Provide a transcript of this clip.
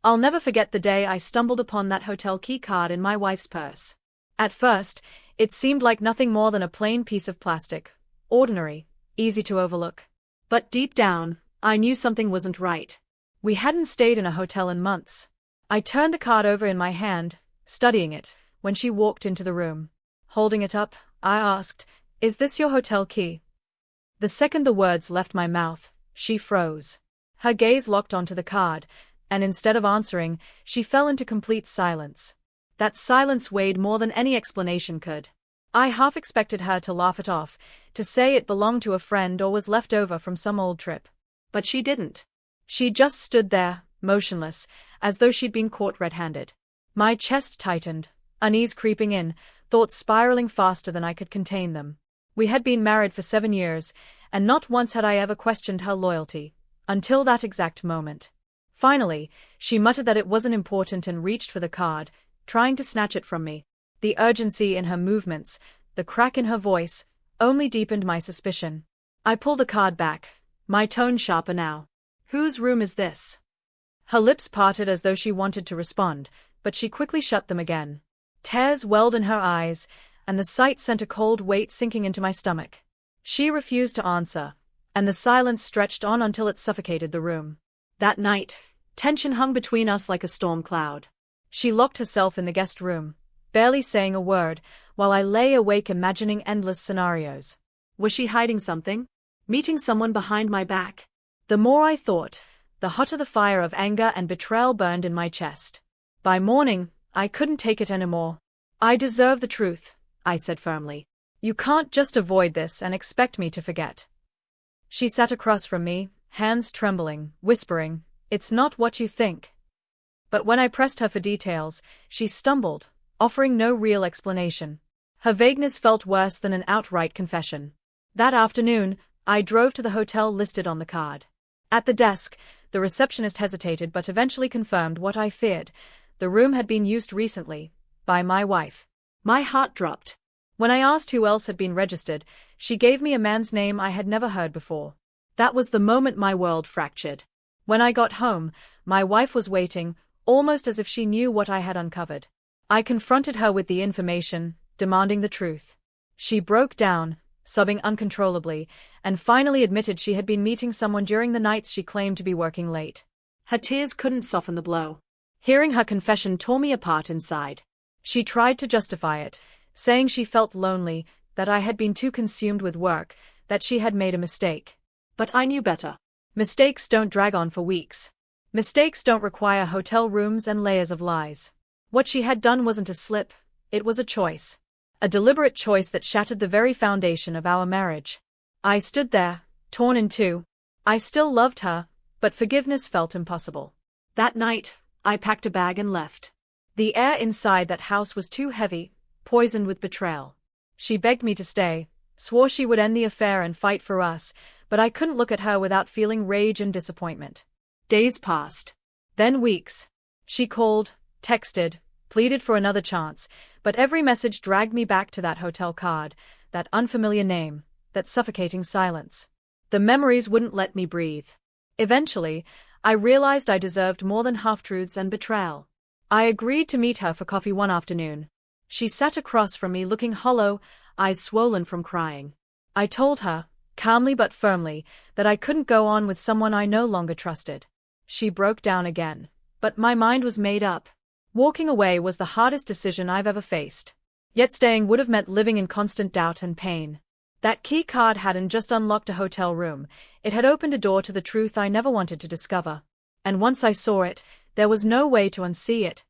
I'll never forget the day I stumbled upon that hotel key card in my wife's purse. At first, it seemed like nothing more than a plain piece of plastic. Ordinary, easy to overlook. But deep down, I knew something wasn't right. We hadn't stayed in a hotel in months. I turned the card over in my hand, studying it, when she walked into the room. Holding it up, I asked, "Is this your hotel key?" The second the words left my mouth, she froze. Her gaze locked onto the card, and instead of answering, she fell into complete silence. That silence weighed more than any explanation could. I half expected her to laugh it off, to say it belonged to a friend or was left over from some old trip. But she didn't. She just stood there, motionless, as though she'd been caught red-handed. My chest tightened, unease creeping in, thoughts spiraling faster than I could contain them. We had been married for 7 years, and not once had I ever questioned her loyalty, until that exact moment. Finally, she muttered that it wasn't important and reached for the card, trying to snatch it from me. The urgency in her movements, the crack in her voice, only deepened my suspicion. I pulled the card back, my tone sharper now. "Whose room is this?" Her lips parted as though she wanted to respond, but she quickly shut them again. Tears welled in her eyes, and the sight sent a cold weight sinking into my stomach. She refused to answer, and the silence stretched on until it suffocated the room. That night, tension hung between us like a storm cloud. She locked herself in the guest room, barely saying a word, while I lay awake imagining endless scenarios. Was she hiding something? Meeting someone behind my back? The more I thought, the hotter the fire of anger and betrayal burned in my chest. By morning, I couldn't take it anymore. "I deserve the truth," I said firmly. "You can't just avoid this and expect me to forget." She sat across from me, hands trembling, whispering, "It's not what you think." But when I pressed her for details, she stumbled, offering no real explanation. Her vagueness felt worse than an outright confession. That afternoon, I drove to the hotel listed on the card. At the desk, the receptionist hesitated but eventually confirmed what I feared. The room had been used recently, by my wife. My heart dropped. When I asked who else had been registered, she gave me a man's name I had never heard before. That was the moment my world fractured. When I got home, my wife was waiting, almost as if she knew what I had uncovered. I confronted her with the information, demanding the truth. She broke down, sobbing uncontrollably, and finally admitted she had been meeting someone during the nights she claimed to be working late. Her tears couldn't soften the blow. Hearing her confession tore me apart inside. She tried to justify it, saying she felt lonely, that I had been too consumed with work, that she had made a mistake. But I knew better. Mistakes don't drag on for weeks. Mistakes don't require hotel rooms and layers of lies. What she had done wasn't a slip, it was a choice. A deliberate choice that shattered the very foundation of our marriage. I stood there, torn in two. I still loved her, but forgiveness felt impossible. That night, I packed a bag and left. The air inside that house was too heavy, poisoned with betrayal. She begged me to stay, swore she would end the affair and fight for us, but I couldn't look at her without feeling rage and disappointment. Days passed. Then weeks. She called, texted, pleaded for another chance, but every message dragged me back to that hotel card, that unfamiliar name, that suffocating silence. The memories wouldn't let me breathe. Eventually, I realized I deserved more than half-truths and betrayal. I agreed to meet her for coffee one afternoon. She sat across from me looking hollow, eyes swollen from crying. I told her, calmly but firmly, that I couldn't go on with someone I no longer trusted. She broke down again. But my mind was made up. Walking away was the hardest decision I've ever faced. Yet staying would have meant living in constant doubt and pain. That key card hadn't just unlocked a hotel room, it had opened a door to the truth I never wanted to discover. And once I saw it, there was no way to unsee it.